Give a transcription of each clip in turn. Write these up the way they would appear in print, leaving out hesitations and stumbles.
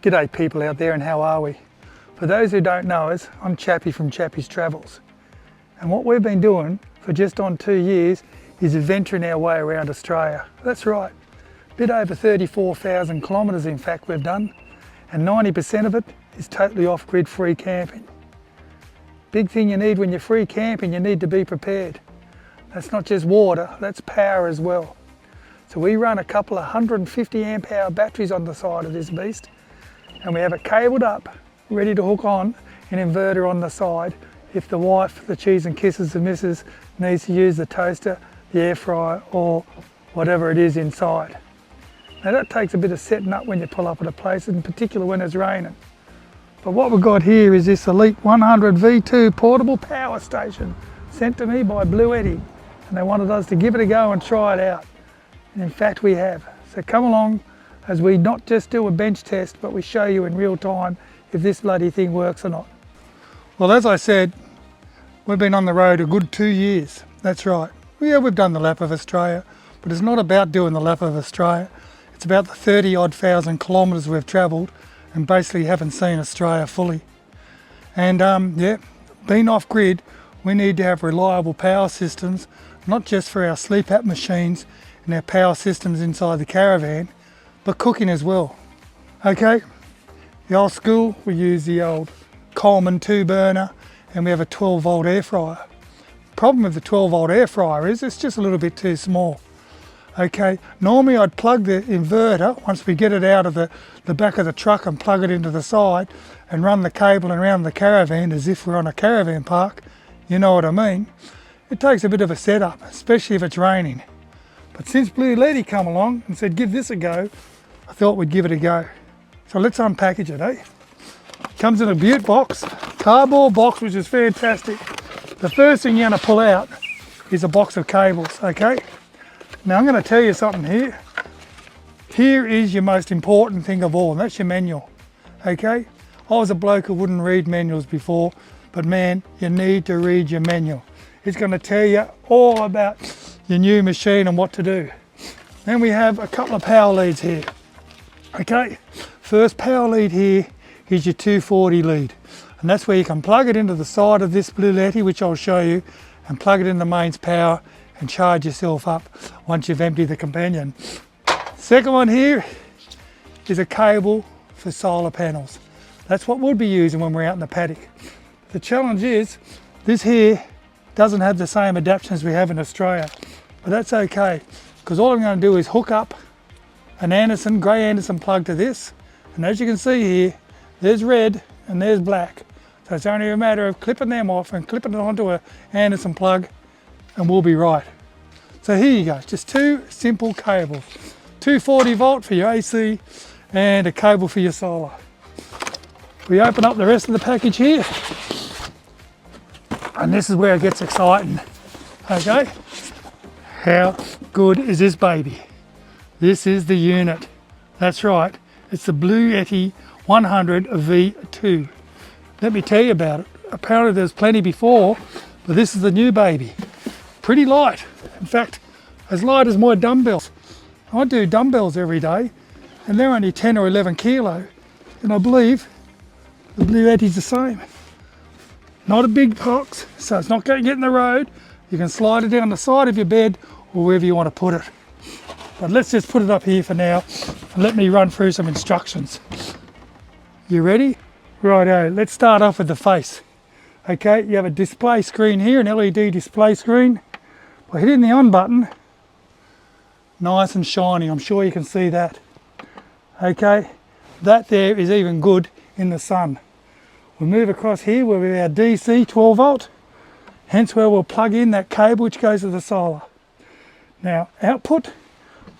G'day people out there, and how are we? For those who don't know us, I'm Chappy from Chappys Travels. And what we've been doing for just on 2 years is adventuring our way around Australia. That's right, a bit over 34,000 kilometres in fact we've done, and 90% of it is totally off-grid free camping. Big thing you need when you're free camping, you need to be prepared. That's not just water, that's power as well. So we run a couple of 150 amp hour batteries on the side of this beast, and we have it cabled up, ready to hook on an inverter on the side if the wife, the cheese and kisses, the missus, needs to use the toaster, the air fryer, or whatever it is inside. Now that takes a bit of setting up when you pull up at a place, in particular when it's raining. But what we've got here is this Elite 100 V2 portable power station sent to me by BLUETTI, and they wanted us to give it a go and try it out. And in fact we have. So come along as we not just do a bench test, but we show you in real time if this bloody thing works or not. Well, as I said, we've been on the road a good 2 years. That's right. Yeah, we've done the lap of Australia, but it's not about doing the lap of Australia. It's about the 30-odd thousand kilometres we've travelled and basically haven't seen Australia fully. And yeah, being off-grid, we need to have reliable power systems, not just for our sleep app machines and our power systems inside the caravan, but cooking as well. Okay, the old school, we use the old Coleman 2 burner, and we have a 12 volt air fryer. Problem with the 12 volt air fryer is it's just a little bit too small. Okay, normally I'd plug the inverter once we get it out of the back of the truck and plug it into the side and run the cable around the caravan as if we're on a caravan park, you know what I mean. It takes a bit of a setup, especially if it's raining. But since BLUETTI come along and said give this a go, I thought we'd give it a go. So let's unpackage it, eh? Comes in a beaut box, cardboard box, which is fantastic. The first thing you're going to pull out is a box of cables, okay? Now I'm going to tell you something here. Here is your most important thing of all, and that's your manual, okay? I was a bloke who wouldn't read manuals before, but man, you need to read your manual. It's going to tell you all about your new machine and what to do. Then we have a couple of power leads here. Okay, first power lead here is your 240 lead, and that's where you can plug it into the side of this BLUETTI, which I'll show you, and plug it in the mains power and charge yourself up once you've emptied the companion. Second one here is a cable for solar panels. That's what we'll be using when we're out in the paddock. The challenge is this here doesn't have the same adaptation as we have in Australia, but that's okay, because all I'm going to do is hook up an grey Anderson plug to this, and as you can see here, there's red and there's black. So it's only a matter of clipping them off and clipping it onto an Anderson plug and we'll be right. So here you go, just two simple cables. 240 volt for your AC and a cable for your solar. We open up the rest of the package here, and this is where it gets exciting. Okay, how good is this baby? This is the unit. That's right, it's the BLUETTI 100 V2. Let me tell you about it. Apparently there's plenty before, but this is the new baby. Pretty light. In fact, as light as my dumbbells. I do dumbbells every day, and they're only 10 or 11 kilo, and I believe the BLUETTI's the same. Not a big box, so it's not going to get in the road. You can slide it down the side of your bed or wherever you want to put it. But let's just put it up here for now and let me run through some instructions. You ready? Righto, let's start off with the face. Okay, you have a display screen here, an LED display screen. By hitting the on button, nice and shiny, I'm sure you can see that. Okay, that there is even good in the sun. We'll move across here where we have our DC 12 volt, hence where we'll plug in that cable which goes to the solar. Now output,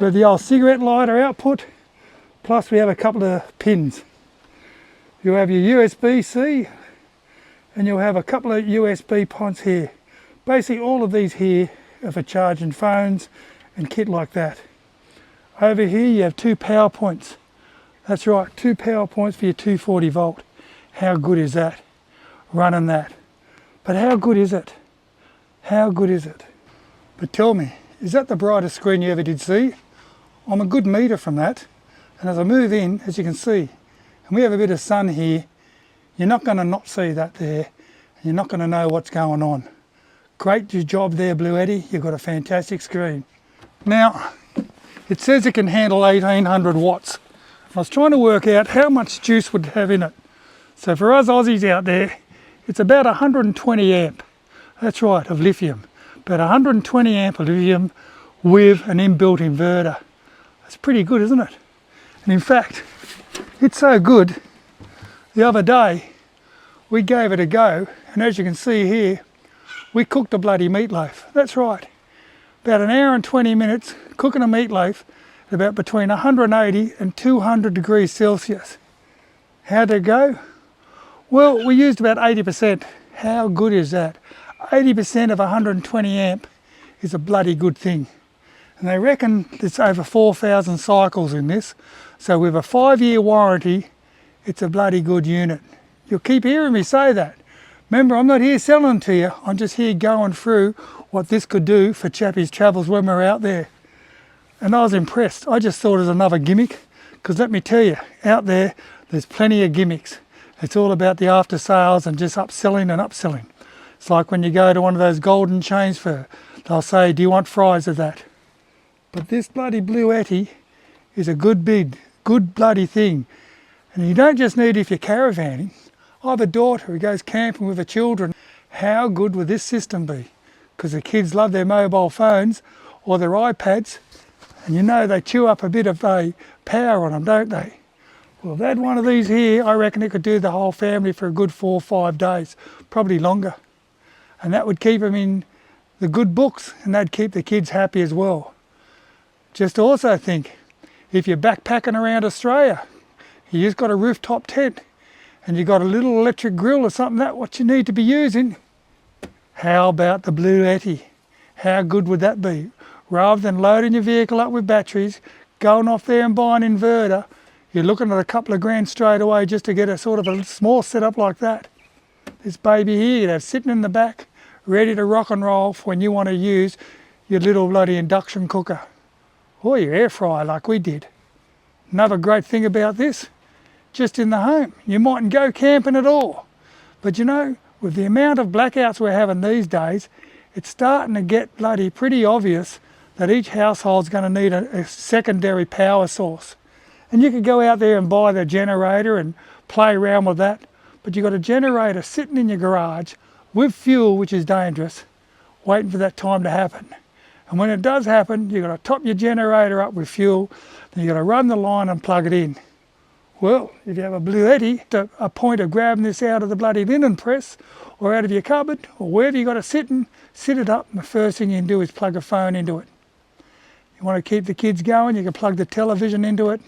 we have the old cigarette lighter output, plus we have a couple of pins. You'll have your USB-C, and you'll have a couple of USB points here. Basically all of these here are for charging phones and kit like that. Over here you have 2 power points. That's right, 2 power points for your 240 volt. How good is that? Running that. But how good is it? How good is it? But tell me, is that the brightest screen you ever did see? I'm a good meter from that, and as I move in, as you can see, and we have a bit of sun here, you're not going to not see that there. You're not going to know what's going on. Great job there, BLUETTI. You've got a fantastic screen. Now, it says it can handle 1800 watts. I was trying to work out how much juice would have in it. So for us Aussies out there, it's about 120 amp. That's right, of lithium. About 120 amp of lithium with an inbuilt inverter. That's pretty good, isn't it? And in fact, it's so good, the other day we gave it a go, and as you can see here, we cooked a bloody meatloaf. That's right. About an hour and 20 minutes cooking a meatloaf at about between 180 and 200 degrees Celsius. How'd it go? Well, we used about 80%. How good is that? 80% of 120 amp is a bloody good thing. And they reckon there's over 4,000 cycles in this. So with a 5-year warranty, it's a bloody good unit. You'll keep hearing me say that. Remember, I'm not here selling to you. I'm just here going through what this could do for Chappys Travels when we're out there. And I was impressed. I just thought it was another gimmick. Because let me tell you, out there, there's plenty of gimmicks. It's all about the after sales and just upselling and upselling. It's like when you go to one of those golden chains fair, they'll say, do you want fries of that? But this bloody BLUETTI is a good bloody thing. And you don't just need it if you're caravanning. I have a daughter who goes camping with her children. How good would this system be? Because the kids love their mobile phones or their iPads, and you know they chew up a bit of power on them, don't they? Well, if they had one of these here, I reckon it could do the whole family for a good 4 or 5 days, probably longer. And that would keep them in the good books, and that'd keep the kids happy as well. Just also think, if you're backpacking around Australia, you just got a rooftop tent, and you got a little electric grill or something, that's what you need to be using. How about the BLUETTI? How good would that be? Rather than loading your vehicle up with batteries, going off there and buying an inverter, you're looking at a couple of grand straight away just to get a sort of a small setup like that. This baby here, you'd have sitting in the back, ready to rock and roll for when you want to use your little bloody induction cooker. Or your air fryer like we did. Another great thing about this, just in the home. You mightn't go camping at all. But you know, with the amount of blackouts we're having these days, it's starting to get bloody pretty obvious that each household's going to need a secondary power source. And you could go out there and buy the generator and play around with that, but you've got a generator sitting in your garage with fuel, which is dangerous, waiting for that time to happen. And when it does happen, you've got to top your generator up with fuel, then you've got to run the line and plug it in. Well, if you have a BLUETTI, a point of grabbing this out of the bloody linen press or out of your cupboard or wherever you got it sitting, sit it up, and the first thing you can do is plug a phone into it. You want to keep the kids going, you can plug the television into it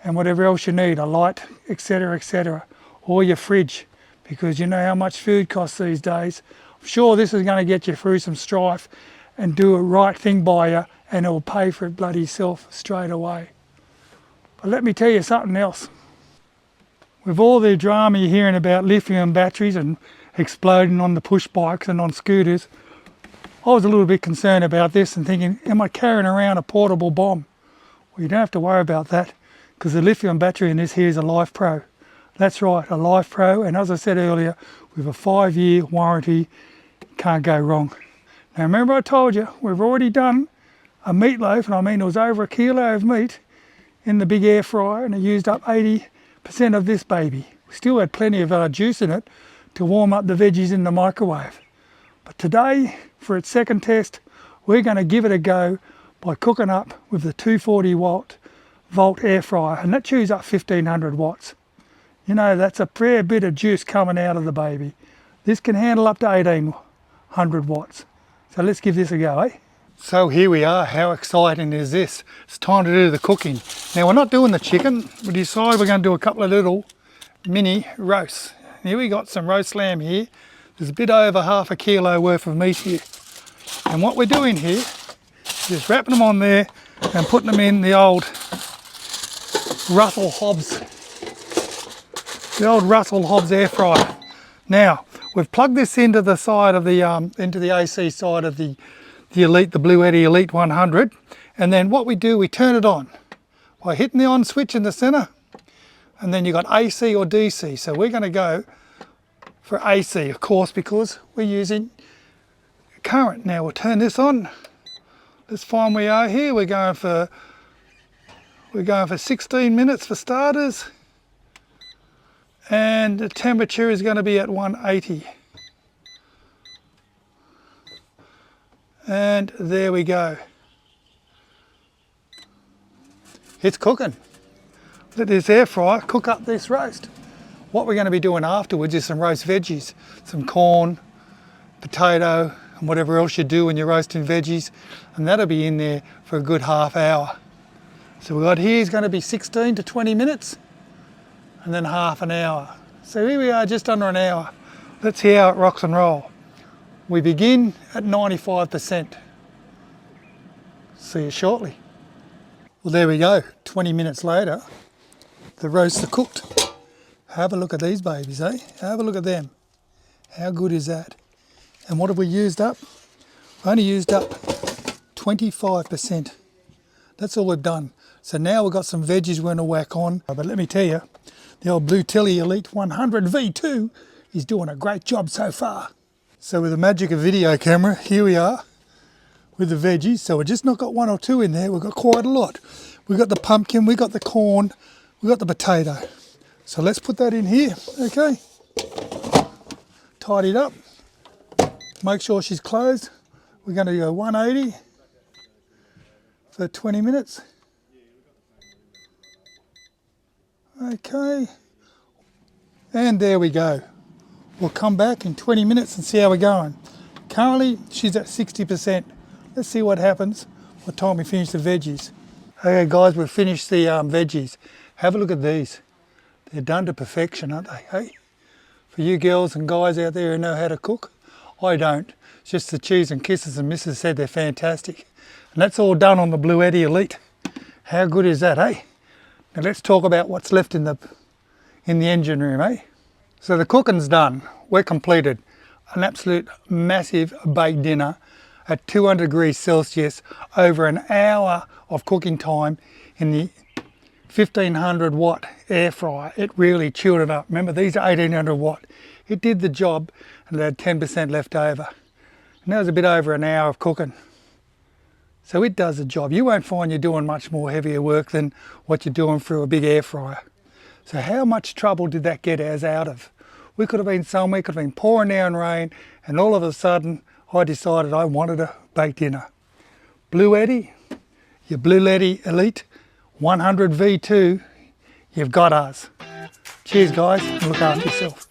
and whatever else you need, a light, etc., or your fridge, because you know how much food costs these days. I'm sure this is going to get you through some strife and do a right thing by you, and it'll pay for it bloody self straight away. But let me tell you something else. With all the drama you're hearing about lithium batteries and exploding on the push bikes and on scooters, I was a little bit concerned about this and thinking, am I carrying around a portable bomb? Well, you don't have to worry about that, because the lithium battery in this here is a Life Pro. That's right, a Life Pro, and as I said earlier, with a 5-year warranty, can't go wrong. Now remember I told you, we've already done a meatloaf, and I mean it was over 1 kilo of meat in the big air fryer, and it used up 80% of this baby. We still had plenty of juice in it to warm up the veggies in the microwave. But today, for its second test, we're going to give it a go by cooking up with the 240 volt air fryer, and that chews up 1500 watts. You know, that's a fair bit of juice coming out of the baby. This can handle up to 1800 watts. So let's give this a go, eh? So here we are. How exciting is this? It's time to do the cooking. Now we're not doing the chicken. We decided we're going to do a couple of little mini roasts. Here we got some roast lamb here. There's a bit over 1/2 kilo worth of meat here. And what we're doing here is just wrapping them on there and putting them in the old Russell Hobbs air fryer. Now we've plugged this into the side of the into the AC side of the BLUETTI Elite 100, and then what we do, we turn it on by hitting the on switch in the center. and then you've got AC or DC. So we're going to go for AC, of course, because we're using current. Now we'll turn this on. Let's find we are here. We're going for 16 minutes for starters, and the temperature is going to be at 180. And there we go. It's cooking. Let this air fryer cook up this roast. What we're going to be doing afterwards is some roast veggies, some corn, potato, and whatever else you do when you're roasting veggies, and that'll be in there for a good half hour. So we've got here is going to be 16 to 20 minutes, and then half an hour. So here we are, just under an hour. Let's see how it rocks and roll. We begin at 95%. See you shortly. Well, there we go. 20 minutes later, the roasts are cooked. Have a look at these babies, eh? Have a look at them. How good is that? And what have we used up? We've only used up 25%. That's all we've done. So now we've got some veggies we're going to whack on. But let me tell you, the old BLUETTI Elite 100 V2 is doing a great job so far. So with the magic of video camera, here we are with the veggies. So we've just not got one or two in there, we've got quite a lot. We've got the pumpkin, we've got the corn, we've got the potato. So let's put that in here, okay? Tidy it up. Make sure she's closed. We're going to go 180 for 20 minutes. Okay. And there we go. We'll come back in 20 minutes and see how we're going. Currently, she's at 60%. Let's see what happens by the time we finish the veggies. Okay guys, we've finished the veggies. Have a look at these. They're done to perfection, aren't they? Hey? For you girls and guys out there who know how to cook, I don't. It's just the cheese and kisses, and Mrs. said they're fantastic. And that's all done on the BLUETTI Elite. How good is that, eh? Now let's talk about what's left in the engine room, eh? So the cooking's done. We're completed. An absolute massive baked dinner at 200 degrees Celsius, over an hour of cooking time in the 1500 watt air fryer. It really chilled it up. Remember, these are 1800 watt. It did the job, and it had 10% left over. And that was a bit over an hour of cooking. So it does the job. You won't find you're doing much more heavier work than what you're doing through a big air fryer. So how much trouble did that get us out of? We could have been somewhere, could have been pouring down rain, and all of a sudden I decided I wanted a baked dinner. BLUETTI, your BLUETTI Elite 100 V2, you've got us. Cheers guys, and look after yourself.